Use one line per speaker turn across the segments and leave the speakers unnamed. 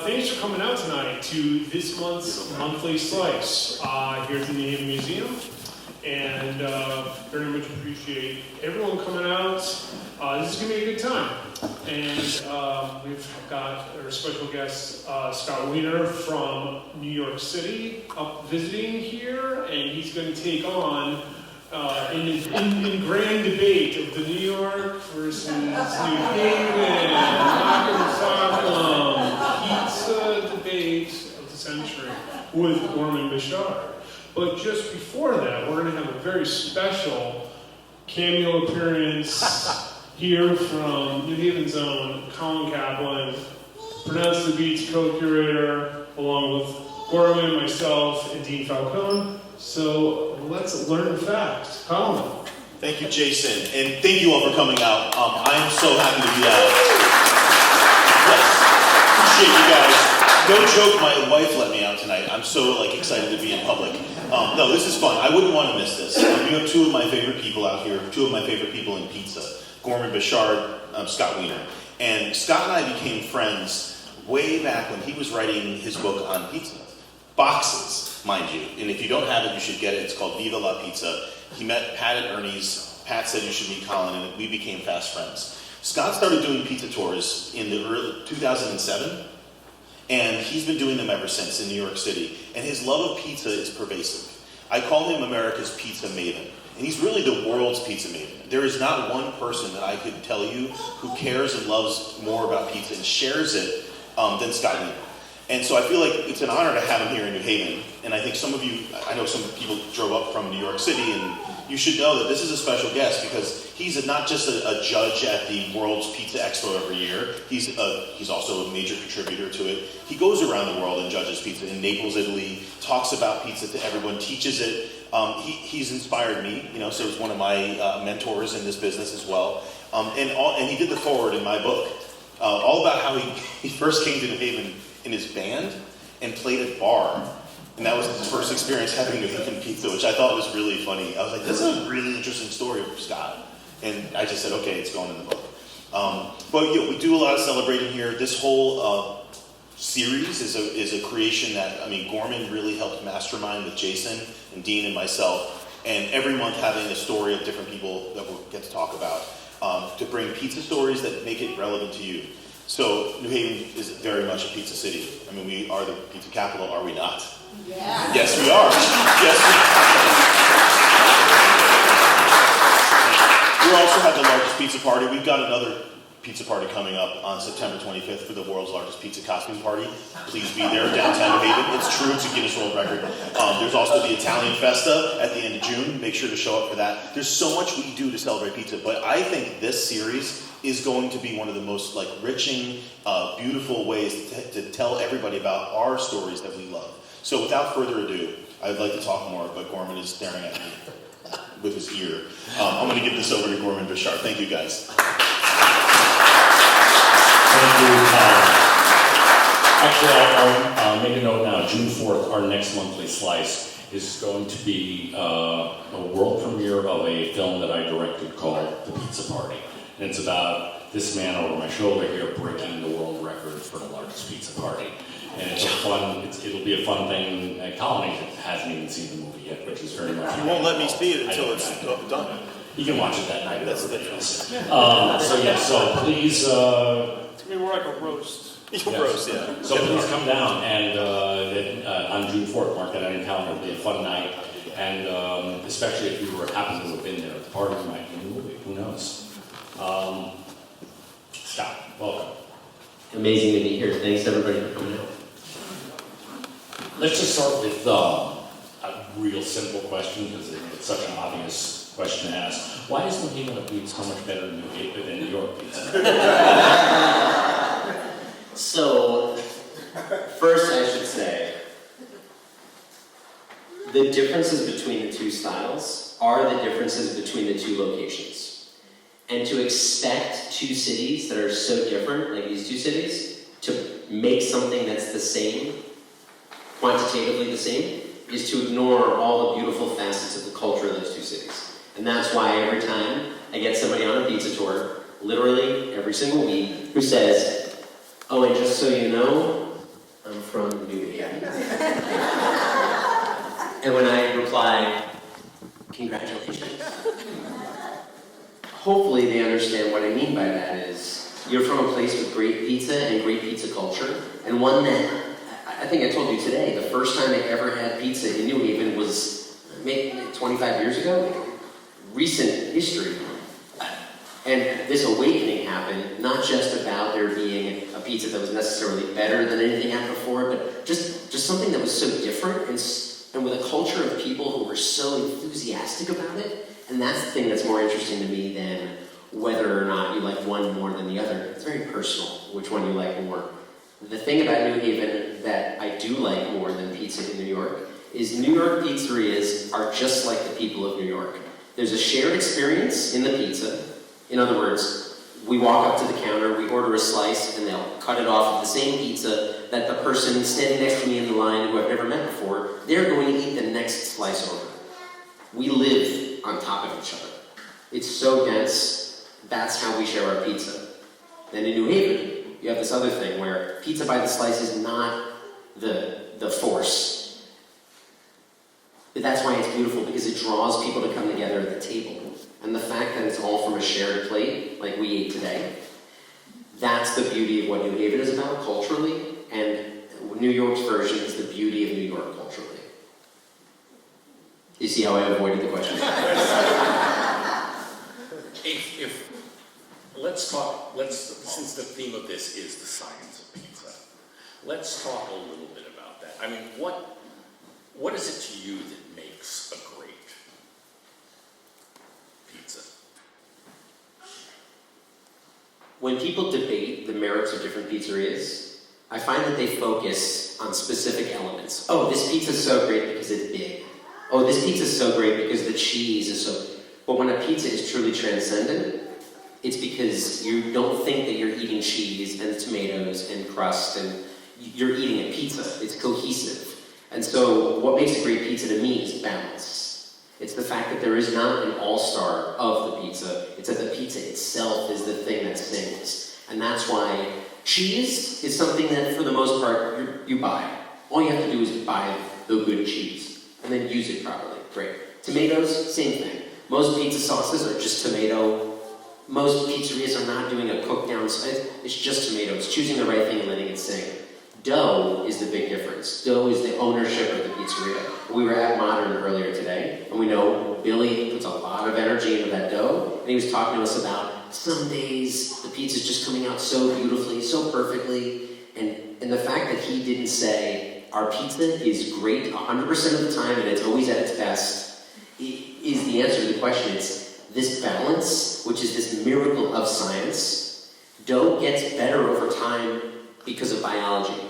thanks for coming out tonight to this month's monthly slice here at the New Haven Museum. And very much appreciate everyone coming out. This is going to be a good time. And we've got our special guest, Scott Wiener from New York City, up visiting here. And he's going to take on, in grand debate of the New York versus New Haven, pizza debate of the century with Gorman Bashar. But just before that, we're going to have a very special cameo appearance here from New Haven's own Colin Kaplan, Pronounce the Beats co-curator, along with Gorman, myself, and Dean Falcone. So let's learn facts. Colin.
Thank you, Jason, and thank you all for coming out. I am so happy to be out. Yes, appreciate you guys. No joke, my wife let me out tonight. I'm so excited to be in public. No, this is fun. I wouldn't want to miss this. You have two of my favorite people out here, two of my favorite people in pizza, Gorman Bashar, Scott Wiener. And Scott and I became friends way back when he was writing his book on pizza. Boxes, mind you. And if you don't have it, you should get it. It's called Viva La Pizza. He met Pat at Ernie's. Pat said you should meet Colin, and we became fast friends. Scott started doing pizza tours in the early 2007. And he's been doing them ever since in New York City. And his love of pizza is pervasive. I call him America's pizza maven. And he's really the world's pizza maven. There is not one person that I could tell you who cares and loves more about pizza and shares it than Scott Wiener. And so I feel like it's an honor to have him here in New Haven. And I think some of you, I know some people drove up from New York City, and you should know that this is a special guest because he's not just a judge at the World's Pizza Expo every year. He's also a major contributor to it. He goes around the world and judges pizza in Naples, Italy, talks about pizza to everyone, teaches it. He's inspired me, so he's one of my mentors in this business as well. And he did the foreword in my book, all about how he first came to New Haven in his band and played at bar. And that was his first experience having New Haven pizza, which I thought was really funny. I was like, this is a really interesting story for Scott. And I just said, okay, it's going in the book. But we do a lot of celebrating here. This whole series is a creation that, Gorman really helped mastermind with Jason and Dean and myself. And every month having a story of different people that we'll get to talk about to bring pizza stories that make it relevant to you. So New Haven is very much a pizza city. We are the pizza capital, are we not?
Yeah.
Yes, we are. Yes, we also have the largest pizza party. We've got another pizza party coming up on September 25th for the world's largest pizza costume party. Please be there, downtown New Haven. It's true, it's a Guinness World Record. There's also the Italian Festa at the end of June. Make sure to show up for that. There's so much we do to celebrate pizza, but I think this series is going to be one of the most enriching, beautiful ways to tell everybody about our stories that we love. So without further ado, I'd like to talk more, but Gorman is staring at me with his ear. I'm going to give this over to Gorman Bashar. Thank you, guys.
Thank you. Actually, I'll make a note now. June 4th, our next monthly slice is going to be a world premiere of a film that I directed called The Pizza Party. And it's about this man over my shoulder here breaking the world record for the largest pizza party. And it'll be a fun thing. Colin hasn't even seen the movie yet, which is very much...
You won't let me see it until it's done.
You can watch it that night.
That's the difference.
So please...
It's going to be more like a roast.
Roast, yeah.
So please come down, and on June 4th, mark that on your calendar. It'll be a fun night. And especially if you happen to have been there, the party might be in the movie. Who knows? Scott, welcome.
Amazing to be here. Thanks everybody for coming out.
Let's just start with a real simple question, because it's such an obvious question to ask. Why is New Haven pizza so much better than New York pizza?
So, first I should say, the differences between the two styles are the differences between the two locations. And to expect two cities that are so different, like these two cities, to make something that's the same, quantitatively the same, is to ignore all the beautiful facets of the culture of those two cities. And that's why every time I get somebody on a pizza tour, literally every single week, who says, oh, and just so you know, And when I reply, congratulations, hopefully they understand what I mean by that is, you're from a place with great pizza and great pizza culture, and one that, I think I told you today, the first time I ever had pizza in New Haven was maybe 25 years ago, recent history. And this awakening happened, not just about there being a pizza that was necessarily better than anything had before, but just something that was so different and with a culture of people who were so enthusiastic about it. And that's the thing that's more interesting to me than whether or not you like one more than the other. It's very personal, which one you like more. The thing about New Haven that I do like more than pizza in New York is New York pizzerias are just like the people of New York. There's a shared experience in the pizza. In other words, we walk up to the counter, we order a slice, and they'll cut it off of the same pizza that the person standing next to me in the line who I've never met before, they're going to eat the next slice over. We live on top of each other. It's so dense, that's how we share our pizza. Then in New Haven, you have this other thing where pizza by the slice is not the force. But that's why it's beautiful, because it draws people to come together at the table. And the fact that it's all from a shared plate, like we ate today, that's the beauty of what New Haven is about culturally, and New York's version is the beauty of New York culturally. You see how I avoided the question?
Since the theme of this is the science of pizza, let's talk a little bit about that. I mean, what is it to you that makes a great pizza?
When people debate the merits of different pizzerias, I find that they focus on specific elements. Oh, this pizza's so great because it's big. Oh, this pizza's so great because the cheese is so... But when a pizza is truly transcendent, it's because you don't think that you're eating cheese and tomatoes and crust, and you're eating a pizza. It's cohesive. And so what makes a great pizza to me is balance. It's the fact that there is not an all-star of the pizza. It's that the pizza itself is the thing that sings. And that's why cheese is something that, for the most part, you buy. All you have to do is buy the good cheese and then use it properly. Great. Tomatoes, same thing. Most pizza sauces are just tomato. Most pizzerias are not doing a cooked-down spice. It's just tomatoes, choosing the right thing and letting it sing. Dough is the big difference. Dough is the ownership of the pizzeria. We were at Modern earlier today, and we know Billy puts a lot of energy into that dough, and he was talking to us about some days the pizza's just coming out so beautifully, so perfectly, and the fact that he didn't say, our pizza is great 100% of the time and it's always at its best, is the answer to the question. It's this balance, which is this miracle of science. Dough gets better over time because of biology.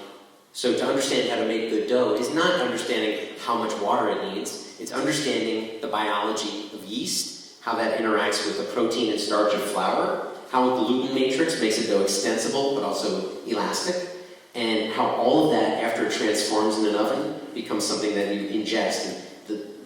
So to understand how to make good dough is not understanding how much water it needs, it's understanding the biology of yeast, how that interacts with the protein and starch of flour, how a gluten matrix makes a dough extensible but also elastic, and how all of that, after it transforms in an oven, becomes something that you ingest. And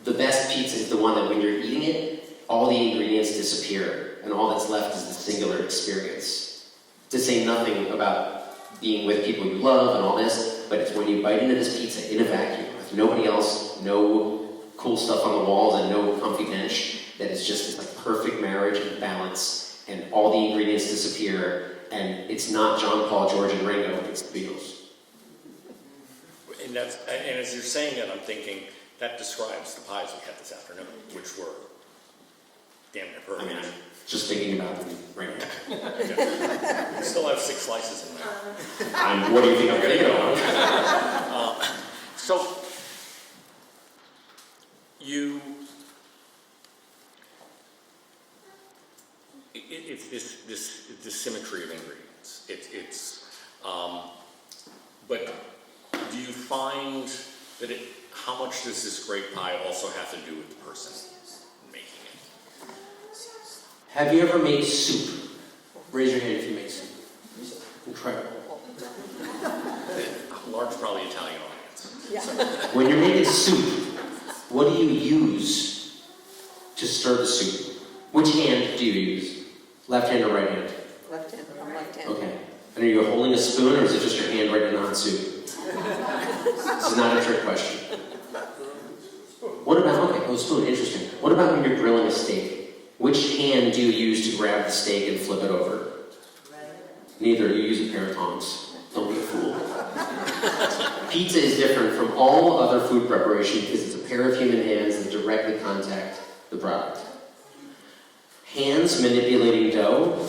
the best pizza is the one that when you're eating it, all the ingredients disappear, and all that's left is the singular experience. To say nothing about being with people you love and all this, but it's when you bite into this pizza in a vacuum, with nobody else, no cool stuff on the walls, and no comfy bench, that it's just this like perfect marriage and balance, and all the ingredients disappear, and it's not John, Paul, George, and Ringo, it's the Beatles.
And as you're saying that, I'm thinking, that describes the pies we had this afternoon, which were damn near perfect.
I mean, I'm just thinking about them right now.
We still have 6 slices in there.
What do you think I'm going to go on?
So, it's this symmetry of ingredients. But do you find that how much does this great pie also have to do with the person making it?
Have you ever made soup? Raise your hand if you make soup. Incredible.
Large, probably Italian audience.
Yeah.
So,
When you're making soup, what do you use to stir the soup? Which hand do you use? Left hand or right hand?
Left hand, I'm left hand.
Okay. And are you holding a spoon, or is it just your hand right in the hot soup? This is not a trick question. What about, okay, oh, spoon, interesting. What about when you're grilling a steak? Which hand do you use to grab the steak and flip it over? Neither. You use a pair of tongs. Don't be a fool. Pizza is different from all other food preparation because it's a pair of human hands that directly contact the product. Hands manipulating dough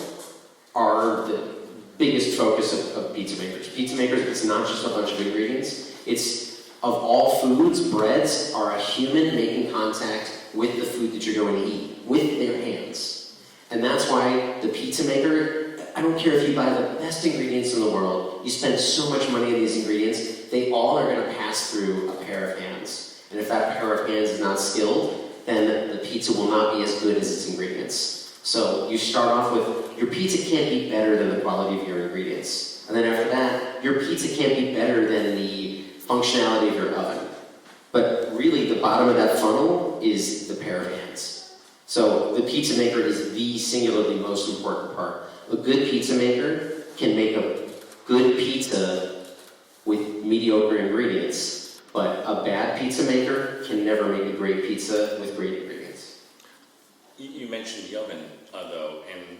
are the biggest focus of pizza makers. Pizza makers, it's not just a bunch of ingredients. It's, of all foods, breads are a human making contact with the food that you're going to eat, with their hands. And that's why the pizza maker, I don't care if you buy the best ingredients in the world, you spend so much money on these ingredients, they all are going to pass through a pair of hands. And if that pair of hands is not skilled, then the pizza will not be as good as its ingredients. So you start off with, your pizza can't be better than the quality of your ingredients. And then after that, your pizza can't be better than the functionality of your oven. But really, the bottom of that funnel is the pair of hands. So the pizza maker is the singularly most important part. A good pizza maker can make a good pizza with mediocre ingredients, but a bad pizza maker can never make a great pizza with great ingredients.
You mentioned the oven, though, and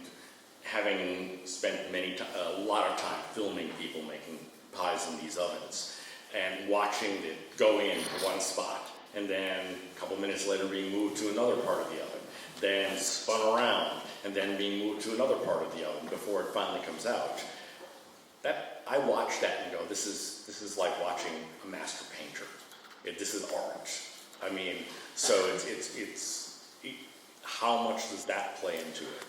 having spent a lot of time filming people making pies in these ovens, and watching it go in one spot, and then a couple minutes later being moved to another part of the oven, then spun around, and then being moved to another part of the oven before it finally comes out. I watch that and go, this is like watching a master painter. This is art. I mean, so how much does that play into it?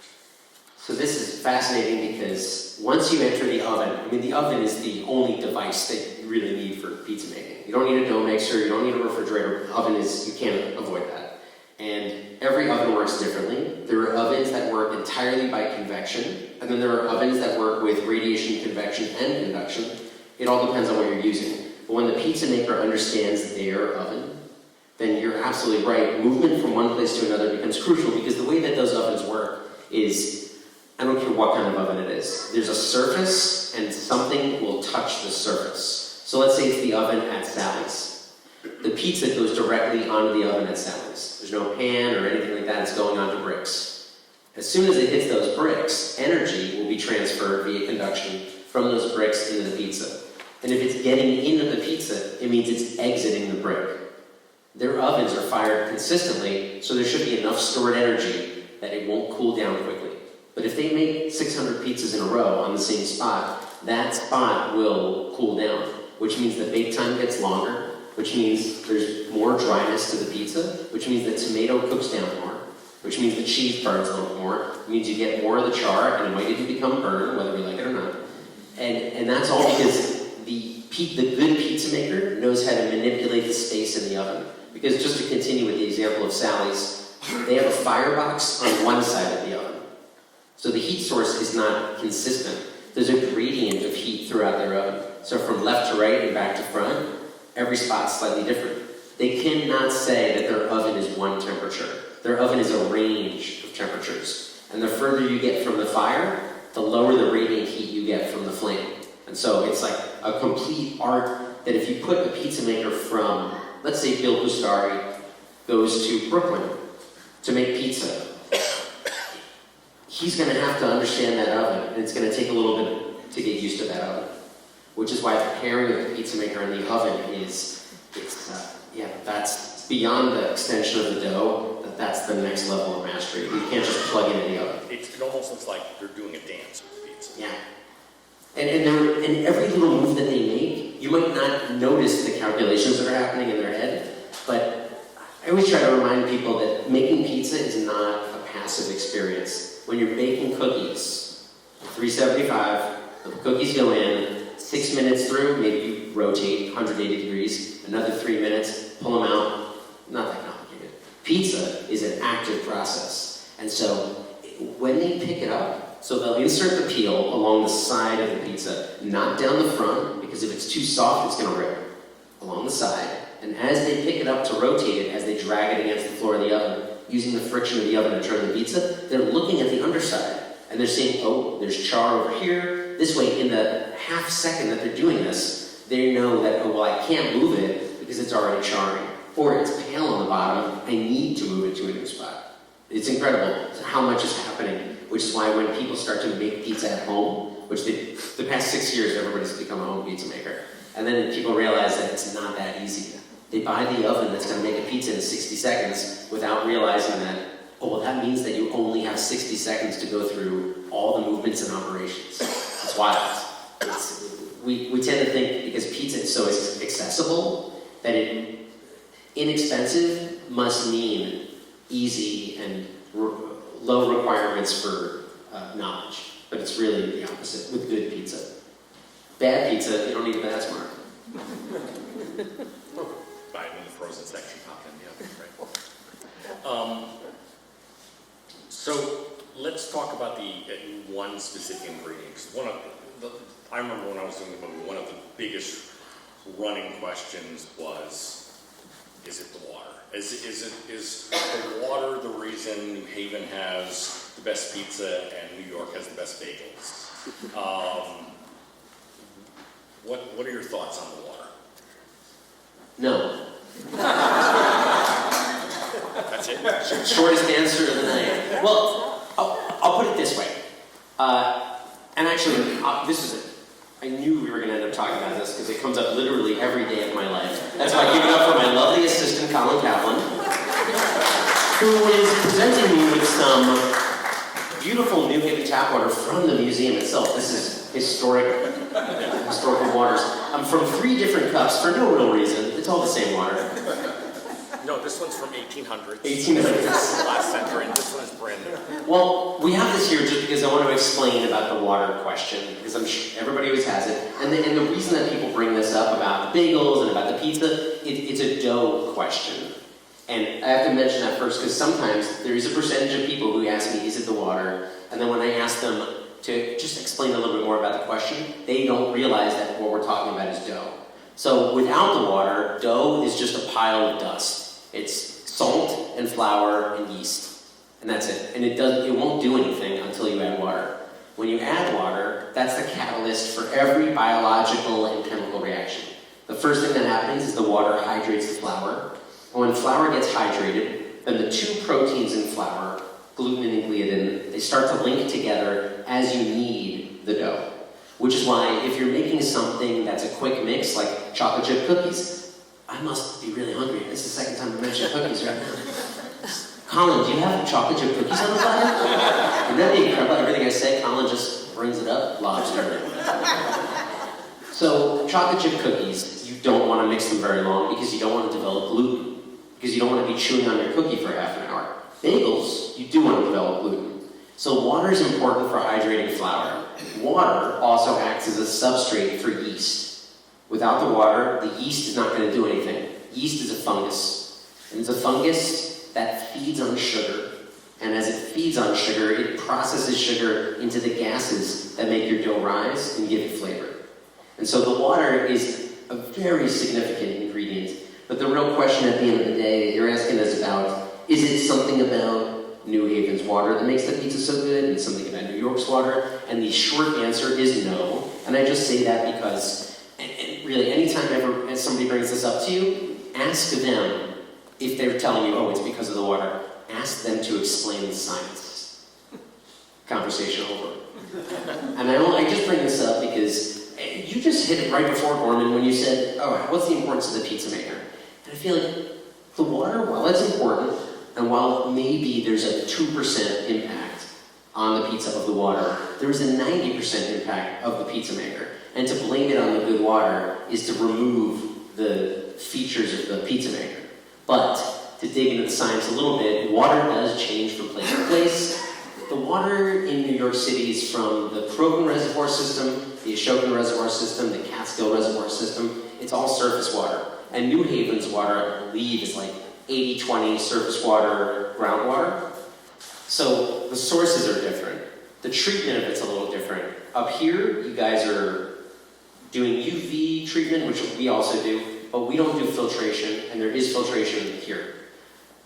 So this is fascinating because once you enter the oven, I mean, the oven is the only device that you really need for pizza making. You don't need a dough mixer, you don't need a refrigerator. The oven is, you can't avoid that. And every oven works differently. There are ovens that work entirely by convection, and then there are ovens that work with radiation, convection, and induction. It all depends on what you're using. But when the pizza maker understands their oven, then you're absolutely right. Movement from one place to another becomes crucial because the way that those ovens work is, I don't care what kind of oven it is. There's a surface, and something will touch the surface. So let's say it's the oven at Sally's. The pizza goes directly onto the oven at Sally's. There's no pan or anything like that. It's going onto bricks. As soon as it hits those bricks, energy will be transferred via conduction from those bricks into the pizza. And if it's getting into the pizza, it means it's exiting the brick. Their ovens are fired consistently, so there should be enough stored energy that it won't cool down quickly. But if they make 600 pizzas in a row on the same spot, that spot will cool down, which means the bake time gets longer, which means there's more dryness to the pizza, which means the tomato cooks down more, which means the cheese burns a little more, it means you get more of the char, and it might even become burned, whether we like it or not. And that's all because the good pizza maker knows how to manipulate the space in the oven. Because just to continue with the example of Sally's, they have a firebox on one side of the oven. So the heat source is not consistent. There's a gradient of heat throughout their oven. So from left to right and back to front, every spot's slightly different. They cannot say that their oven is one temperature. Their oven is a range of temperatures. And the further you get from the fire, the lower the radiant heat you get from the flame. And so it's like a complete art that if you put a pizza maker from, let's say Bill Bustari goes to Brooklyn to make pizza, he's going to have to understand that oven, and it's going to take a little bit to get used to that oven. Which is why the pairing of the pizza maker and the oven that's beyond the extension of the dough, that's the next level of mastery. You can't just plug it in the oven.
It almost looks like they're doing a dance with pizza.
Yeah. And every little move that they make, you might not notice the calculations that are happening in their head, but I always try to remind people that making pizza is not a passive experience. When you're baking cookies, 375, the cookies go in, 6 minutes through, maybe you rotate 180 degrees, another 3 minutes, pull them out, not that complicated. Pizza is an active process, and so when they pick it up, so they'll insert the peel along the side of the pizza, not down the front, because if it's too soft, it's going to rip, along the side, and as they pick it up to rotate it, as they drag it against the floor of the oven, using the friction of the oven to turn the pizza, they're looking at the underside, and they're saying, oh, there's char over here. This way, in the half second that they're doing this, they know that, oh, well, I can't move it because it's already charring, or it's pale on the bottom, I need to move it to a new spot. It's incredible how much is happening, which is why when people start to make pizza at home, which the past 6 years, everybody's become a home pizza maker, and then people realize that it's not that easy. They buy the oven that's going to make a pizza in 60 seconds without realizing that, oh, well, that means that you only have 60 seconds to go through all the movements and operations. It's wild. We tend to think because pizza is so accessible that inexpensive must mean easy and low requirements for knowledge. But it's really the opposite with good pizza. Bad pizza, you don't need to be that smart.
Buy it in the frozen section, pop it in the oven, right? So let's talk about the one specific ingredient. 'Cause I remember when I was doing the movie, one of the biggest running questions was, is it the water? Is the water the reason New Haven has the best pizza and New York has the best bagels? What are your thoughts on the water?
No.
That's it?
Shortest answer of the night. Well, I'll put it this way. And actually, this is it. I knew we were going to end up talking about this because it comes up literally every day of my life. That's why I give it up for my lovely assistant, Colin Kaplan, who is presenting me with some beautiful New Haven tap water from the museum itself. This is historical waters. From 3 different cups for no real reason. It's all the same water.
No, this one's from 1800s.
1800s.
Last century, and this one's brand new.
Well, we have this here just because I want to explain about the water question, because I'm sure everybody always has it. And the reason that people bring this up about the bagels and about the pizza, it's a dough question. And I have to mention that first because sometimes there is a percentage of people who ask me, is it the water? And then when I ask them to just explain a little bit more about the question, they don't realize that what we're talking about is dough. So without the water, dough is just a pile of dust. It's salt and flour and yeast, and that's it. And it won't do anything until you add water. When you add water, that's the catalyst for every biological and chemical reaction. The first thing that happens is the water hydrates the flour. And when flour gets hydrated, then the 2 proteins in flour, gluten and gliadin, they start to link together as you knead the dough. Which is why if you're making something that's a quick mix, like chocolate chip cookies, I must be really hungry. This is the second time I mentioned cookies right now. Colin, do you have chocolate chip cookies on the platter? Wouldn't that be incredible? Everything I say, Colin just brings it up. Lobster. So, chocolate chip cookies, you don't want to mix them very long because you don't want to develop gluten. Because you don't want to be chewing on your cookie for half an hour. Bagels, you do want to develop gluten. So water is important for hydrating flour. Water also acts as a substrate for yeast. Without the water, the yeast is not going to do anything. Yeast is a fungus. And it's a fungus that feeds on sugar. And as it feeds on sugar, it processes sugar into the gases that make your dough rise and give it flavor. And so the water is a very significant ingredient. But the real question at the end of the day that you're asking us about, is it something about New Haven's water that makes the pizza so good, and something about New York's water? And the short answer is no. And I just say that because really, anytime ever somebody brings this up to you, ask them if they're telling you, oh, it's because of the water. Ask them to explain the science. Conversation over. And I just bring this up because you just hit it right before, Gorman, when you said, oh, what's the importance of the pizza maker? And I feel like the water, while it's important, and while maybe there's a 2% impact on the pizza of the water, there's a 90% impact of the pizza maker. And to blame it on the good water is to remove the features of the pizza maker. But to dig into the science a little bit, water does change from place to place. The water in New York City is from the Krogan Reservoir System, the Ashokan Reservoir System, the Catskill Reservoir System. It's all surface water. And New Haven's water, I believe, is like 80-20 surface water, groundwater. So the sources are different. The treatment of it's a little different. Up here, you guys are doing UV treatment, which we also do, but we don't do filtration, and there is filtration here.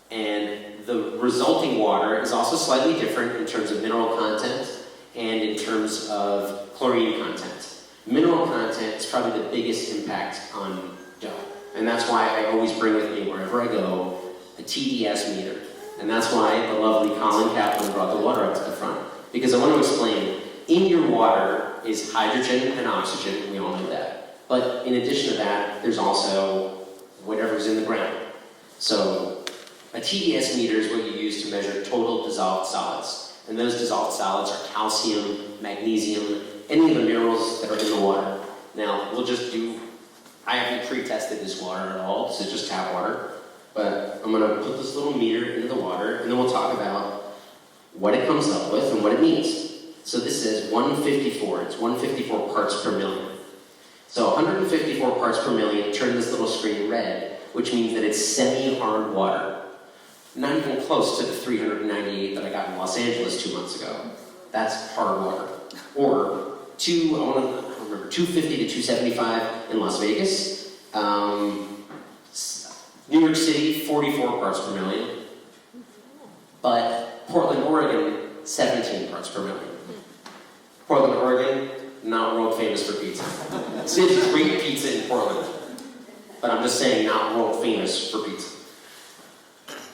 And the resulting water is also slightly different in terms of mineral content and in terms of chlorine content. Mineral content is probably the biggest impact on dough. And that's why I always bring with me, wherever I go, a TDS meter. And that's why the lovely Colin Kaplan brought the water up to the front. Because I want to explain, in your water is hydrogen and oxygen, we all know that. But in addition to that, there's also whatever's in the ground. So a TDS meter is what you use to measure total dissolved solids. And those dissolved solids are calcium, magnesium, any of the minerals that are in the water. Now, I haven't pre-tested this water at all, this is just tap water. But I'm gonna put this little meter into the water, and then we'll talk about what it comes up with and what it means. So this says 154, it's 154 parts per million. So 154 parts per million turn this little screen red, which means that it's semi-hard water. Not even close to the 398 that I got in Los Angeles 2 months ago. That's hard water. Or 250 to 275 in Las Vegas. New York City, 44 parts per million. But Portland, Oregon, 17 parts per million. Portland, Oregon, not world famous for pizza. It's great pizza in Portland. But I'm just saying, not world famous for pizza.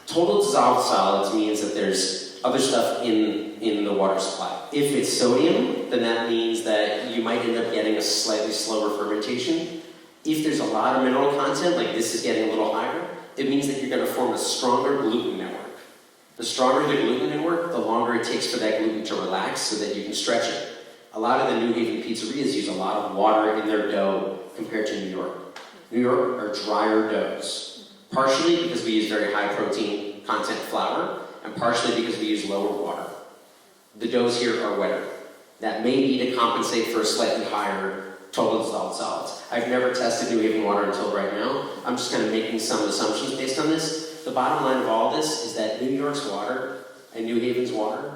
Total dissolved solids means that there's other stuff in the water supply. If it's sodium, then that means that you might end up getting a slightly slower fermentation. If there's a lot of mineral content, like this is getting a little higher, it means that you're going to form a stronger gluten network. The stronger the gluten network, the longer it takes for that gluten to relax so that you can stretch it. A lot of the New Haven pizzerias use a lot of water in their dough compared to New York. New York are drier doughs, partially because we use very high protein content flour, and partially because we use lower water. The doughs here are wetter. That may be to compensate for a slightly higher total dissolved solids. I've never tested New Haven water until right now. I'm just kind of making some assumptions based on this. The bottom line of all this is that New York's water and New Haven's water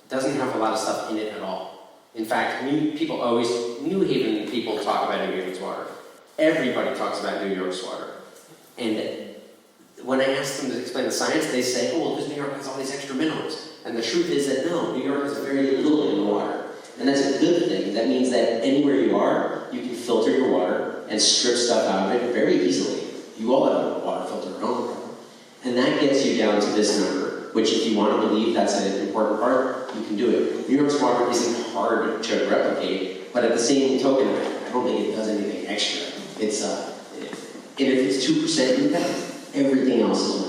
doesn't have a lot of stuff in it at all. In fact, New Haven people talk about New Haven's water. Everybody talks about New York's water. And when I ask them to explain the science, they say, oh, well, because New York has all these extra minerals. And the truth is that no, New York has very little in the water. And that's a good thing. That means that anywhere you are, you can filter your water and strip stuff out of it very easily. You all have a water filter at home. And that gets you down to this number, which if you want to believe that's an important part, you can do it. New York's water isn't hard to replicate, but at the same token, I don't think it does anything extra. It's, and if it's 2% impact, everything else is